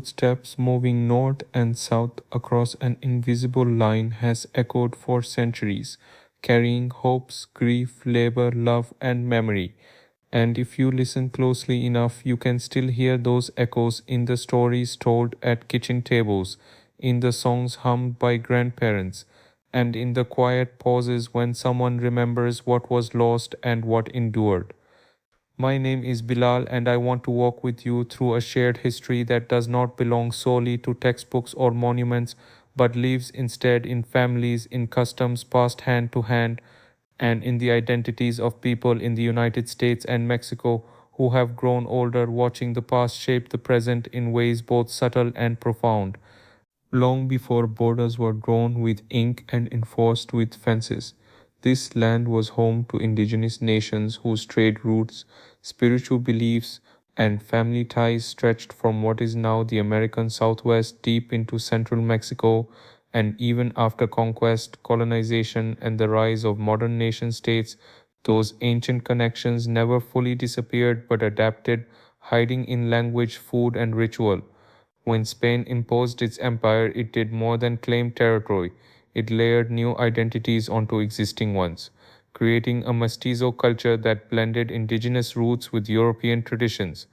Footsteps moving north and south across an invisible line has echoed for centuries, carrying hopes, grief, labor, love, and memory. And if you listen closely enough, you can still hear those echoes in the stories told at kitchen tables, in the songs hummed by grandparents, and in the quiet pauses when someone remembers what was lost and what endured. My name is Bilal, and I want to walk with you through a shared history that does not belong solely to textbooks or monuments, but lives instead in families, in customs passed hand to hand, and in the identities of people in the United States and Mexico who have grown older watching the past shape the present in ways both subtle and profound. Long before borders were drawn with ink and enforced with fences, this land was home to indigenous nations whose trade routes, spiritual beliefs, and family ties stretched from what is now the American Southwest deep into central Mexico, and even after conquest, colonization, and the rise of modern nation states, those ancient connections never fully disappeared but adapted, hiding in language, food, and ritual. When Spain imposed its empire, it did more than claim territory. It layered new identities onto existing ones, creating a mestizo culture that blended indigenous roots with European traditions,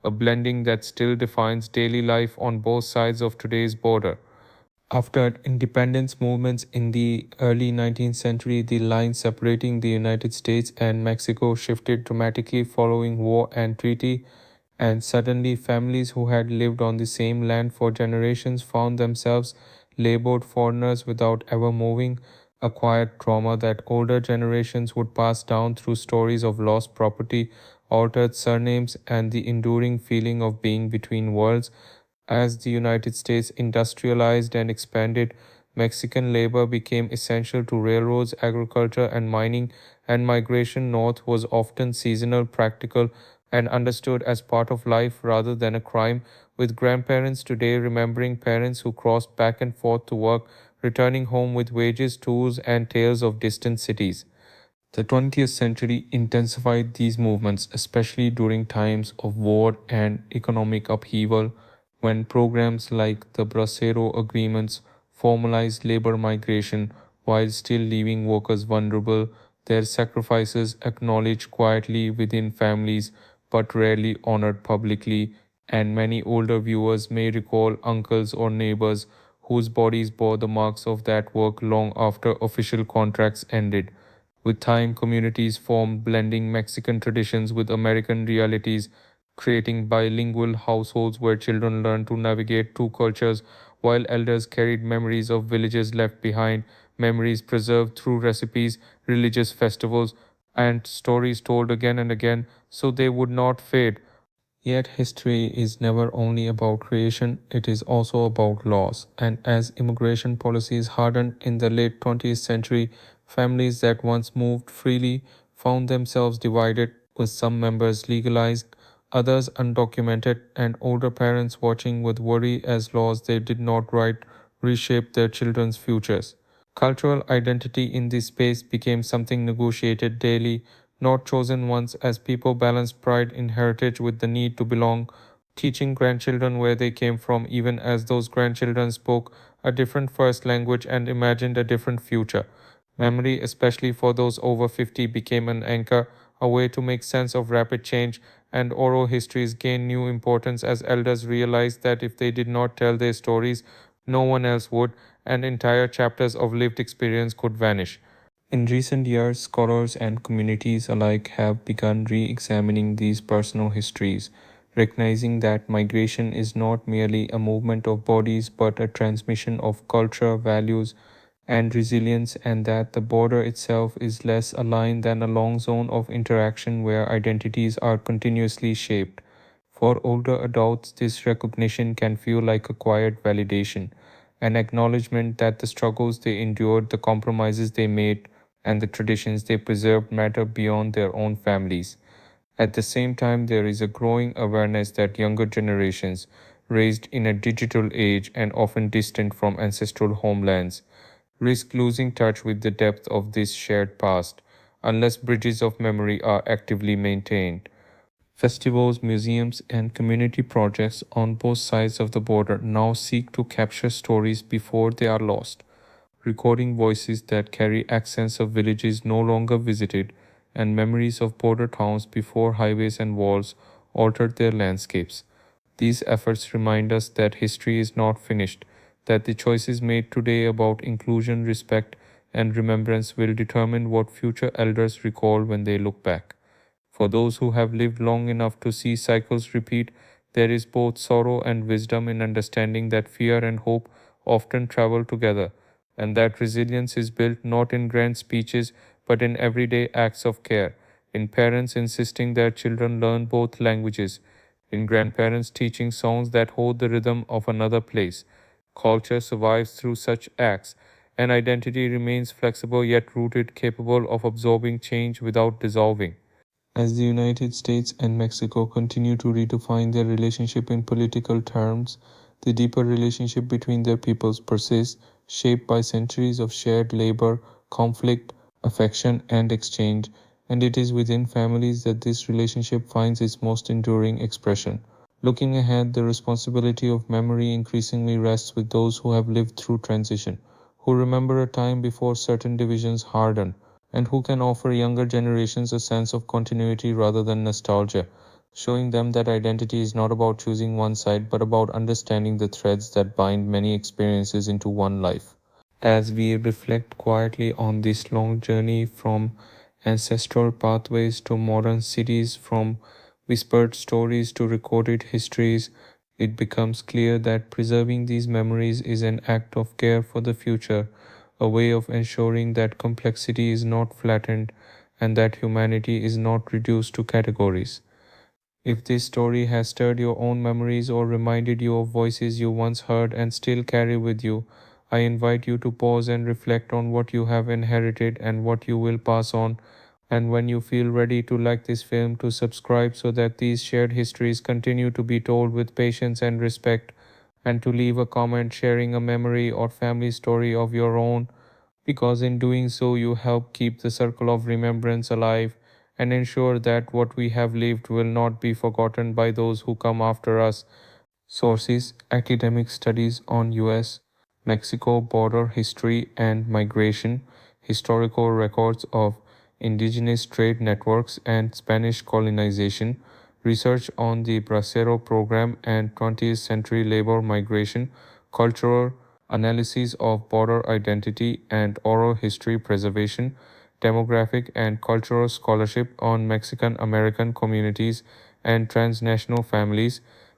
a blending that still defines daily life on both sides of today's border. After independence movements in the early 19th century, the line separating the United States and Mexico shifted dramatically following war and treaty, and suddenly families who had lived on the same land for generations found themselves labeled foreigners without ever moving, a quiet trauma that older generations would pass down through stories of lost property, altered surnames, and the enduring feeling of being between worlds. As the United States industrialized and expanded, Mexican labor became essential to railroads, agriculture, and mining, and migration north was often seasonal, practical, and understood as part of life rather than a crime, with grandparents today remembering parents who crossed back and forth to work, returning home with wages, tools, and tales of distant cities. The 20th century intensified these movements, especially during times of war and economic upheaval, when programs like the Bracero Agreements formalized labor migration while still leaving workers vulnerable, their sacrifices acknowledged quietly within families but rarely honored publicly, and many older viewers may recall uncles or neighbors whose bodies bore the marks of that work long after official contracts ended. With time, communities formed, blending Mexican traditions with American realities, creating bilingual households where children learned to navigate two cultures, while elders carried memories of villages left behind, memories preserved through recipes, religious festivals, and stories told again and again so they would not fade. Yet history is never only about creation, it is also about loss. And as immigration policies hardened in the late 20th century, families that once moved freely found themselves divided, with some members legalized, others undocumented, and older parents watching with worry as laws they did not write reshaped their children's futures. Cultural identity in this space became something negotiated daily, not chosen once, as people balanced pride in heritage with the need to belong, teaching grandchildren where they came from, even as those grandchildren spoke a different first language and imagined a different future. Memory, especially for those over 50, became an anchor, a way to make sense of rapid change, and oral histories gained new importance as elders realized that if they did not tell their stories, no one else would, and entire chapters of lived experience could vanish. In recent years, scholars and communities alike have begun re examining these personal histories, recognizing that migration is not merely a movement of bodies but a transmission of culture, values, and resilience, and that the border itself is less a line than a long zone of interaction where identities are continuously shaped. For older adults, this recognition can feel like a quiet validation, an acknowledgement that the struggles they endured, the compromises they made, and the traditions they preserved matter beyond their own families. At the same time, there is a growing awareness that younger generations, raised in a digital age and often distant from ancestral homelands, risk losing touch with the depth of this shared past unless bridges of memory are actively maintained. Festivals, museums, and community projects on both sides of the border now seek to capture stories before they are lost, recording voices that carry accents of villages no longer visited and memories of border towns before highways and walls altered their landscapes. These efforts remind us that history is not finished, that the choices made today about inclusion, respect, and remembrance will determine what future elders recall when they look back. For those who have lived long enough to see cycles repeat, there is both sorrow and wisdom in understanding that fear and hope often travel together, and that resilience is built not in grand speeches but in everyday acts of care, in parents insisting their children learn both languages, in grandparents teaching songs that hold the rhythm of another place. Culture survives through such acts, and identity remains flexible yet rooted, capable of absorbing change without dissolving. As the United States and Mexico continue to redefine their relationship in political terms, the deeper relationship between their peoples persists, shaped by centuries of shared labor, conflict, affection, and exchange, and it is within families that this relationship finds its most enduring expression. Looking ahead, the responsibility of memory increasingly rests with those who have lived through transition, who remember a time before certain divisions hardened, and who can offer younger generations a sense of continuity rather than nostalgia, showing them that identity is not about choosing one side but about understanding the threads that bind many experiences into one life. As we reflect quietly on this long journey from ancestral pathways to modern cities, from whispered stories to recorded histories, it becomes clear that preserving these memories is an act of care for the future, a way of ensuring that complexity is not flattened and that humanity is not reduced to categories. If this story has stirred your own memories or reminded you of voices you once heard and still carry with you, I invite you to pause and reflect on what you have inherited and what you will pass on. And when you feel ready to like this film, to subscribe so that these shared histories continue to be told with patience and respect, and to leave a comment sharing a memory or family story of your own, because in doing so, you help keep the circle of remembrance alive and ensure that what we have lived will not be forgotten by those who come after us. Sources: academic studies on US Mexico border history and migration, historical records of indigenous trade networks and Spanish colonization, research on the Bracero program and 20th century labor migration, cultural analysis of border identity and oral history preservation, demographic and cultural scholarship on Mexican American communities and transnational families,